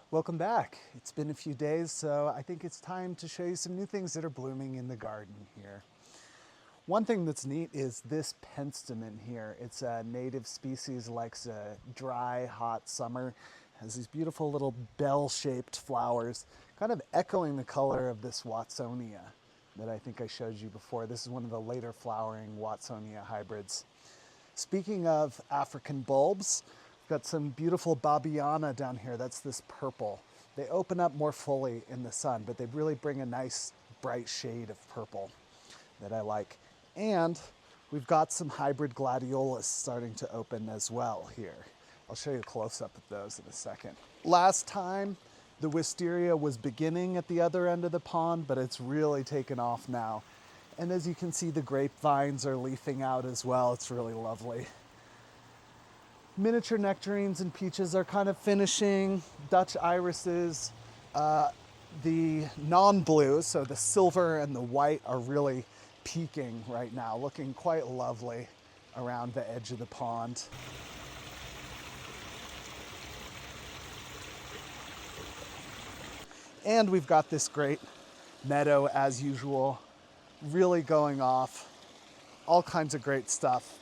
Welcome back. It's been a few days, so I think it's time to show you some new things that are blooming in the garden here. One thing that's neat is this penstemon here. It's a native species, likes a dry, hot summer. Has these beautiful little bell-shaped flowers, kind of echoing the color of this Watsonia that I think I showed you before. This is one of the later flowering Watsonia hybrids. Speaking of African bulbs, we've got some beautiful Babiana down here. That's this purple. They open up more fully in the sun, but they really bring a nice bright shade of purple that I like. And we've got some hybrid gladiolus starting to open as well here. I'll show you a close-up of those in a second. Last time, the wisteria was beginning at the other end of the pond, but it's really taken off now. And as you can see, the grapevines are leafing out as well. It's really lovely. Miniature nectarines and peaches are kind of finishing. Dutch irises, the non-blue, so the silver and the white are really peaking right now, looking quite lovely around the edge of the pond. And we've got this great meadow as usual, really going off. All kinds of great stuff.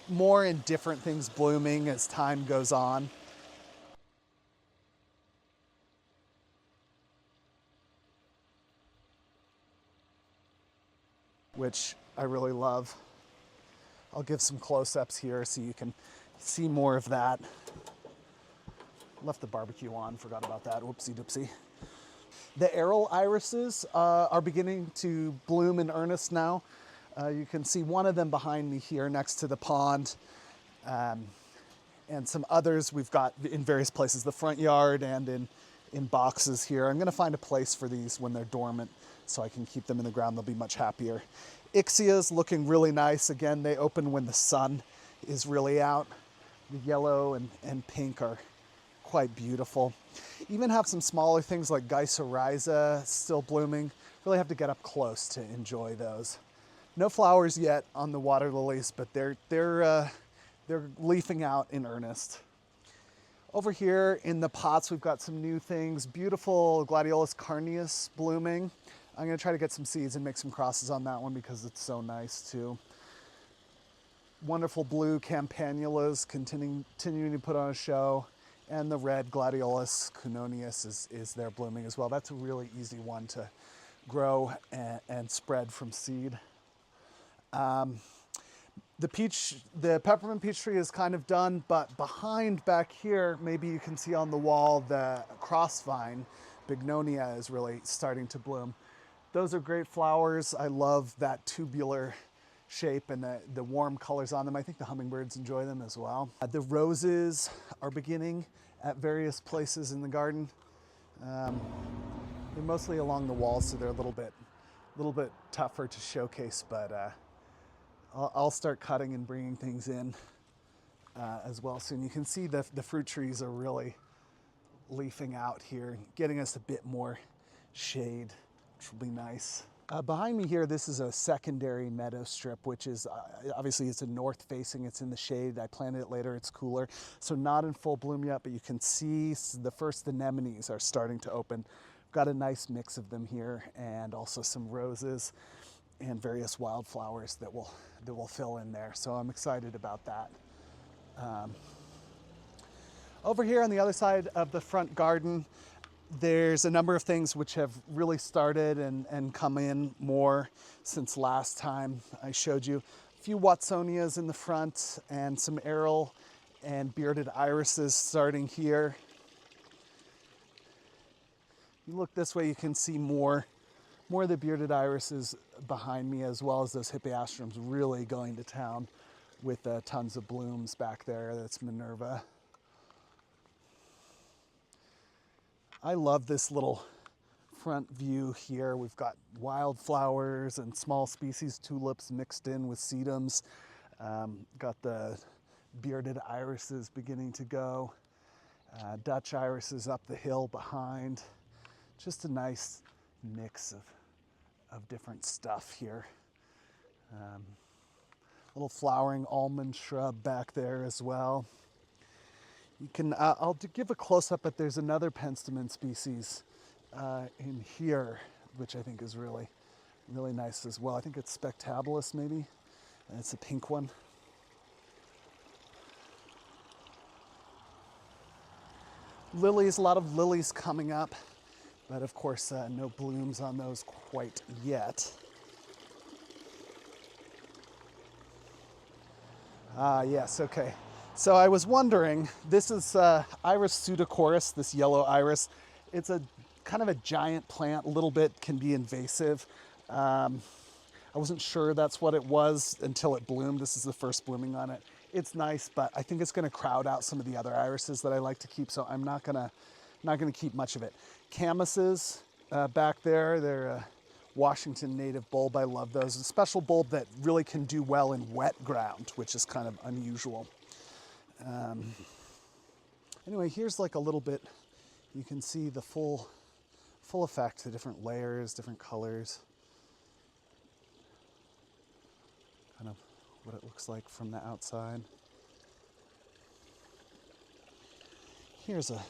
More and different things blooming as time goes on. Which I really love. I'll give some close-ups here so you can see more of that. Left the barbecue on, forgot about that, whoopsie doopsie. The aryl irises are beginning to bloom in earnest now. You can see one of them behind me here next to the pond. And some others we've got in various places, the front yard and in boxes here. I'm gonna find a place for these when they're dormant so I can keep them in the ground. They'll be much happier. Ixia's looking really nice. Again, they open when the sun is really out. The yellow and pink are quite beautiful. Even have some smaller things like Geiseriza still blooming. Really have to get up close to enjoy those. No flowers yet on the water lilies, but they're leafing out in earnest. Over here in the pots, we've got some new things. Beautiful Gladiolus carneus blooming. I'm gonna try to get some seeds and make some crosses on that one because it's so nice too. Wonderful blue campanulas continuing to put on a show. And the red Gladiolus cunonius is there blooming as well. That's a really easy one to grow and spread from seed. The peppermint peach tree is kind of done, but behind back here, maybe you can see on the wall, the crossvine, bignonia, is really starting to bloom. Those are great flowers. I love that tubular shape and the warm colors on them. I think the hummingbirds enjoy them as well. The roses are beginning at various places in the garden. They're mostly along the walls, so they're a little bit tougher to showcase, but I'll start cutting and bringing things in as well soon. You can see the fruit trees are really leafing out here, getting us a bit more shade, which will be nice. Behind me here, this is a secondary meadow strip, which is obviously it's a north facing, it's in the shade. I planted it later, it's cooler. So not in full bloom yet, but you can see the first anemones are starting to open. Got a nice mix of them here and also some roses and various wildflowers that will fill in there. So I'm excited about that. Over here on the other side of the front garden, there's a number of things which have really started and come in more since last time I showed you. A few Watsonias in the front and some aryl and bearded irises starting here. You look this way, you can see more of the bearded irises behind me, as well as those hippeastrums really going to town with tons of blooms back there. That's Minerva. I love this little front view here. We've got wildflowers and small species tulips mixed in with sedums. Got the bearded irises beginning to go. Dutch irises up the hill behind. Just a nice mix of different stuff here. Little flowering almond shrub back there as well. You can, give a close-up, but there's another penstemon species in here, which I think is really, really nice as well. I think it's spectabilis maybe, and it's a pink one. Lilies, a lot of lilies coming up, but of course no blooms on those quite yet. Yes, okay. So I was wondering, this is Iris pseudochorus, this yellow iris. It's a kind of a giant plant, a little bit can be invasive. I wasn't sure that's what it was until it bloomed. This is the first blooming on it. It's nice, but I think it's gonna crowd out some of the other irises that I like to keep, so I'm not gonna keep much of it. Camuses back there, they're a Washington native bulb. I love those. A special bulb that really can do well in wet ground, which is kind of unusual. Anyway, here's like a little bit, you can see the full effect, the different layers, different colors. Kind of what it looks like from the outside. Here's a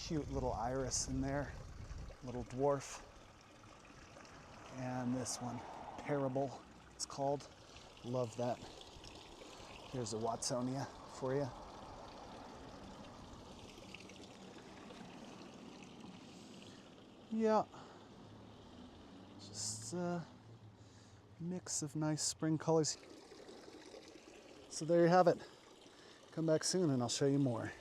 cute little iris in there, little dwarf. And this one, Parable, it's called. Love that. Here's a Watsonia for you. Yeah, just a mix of nice spring colors. So there you have it. Come back soon and I'll show you more.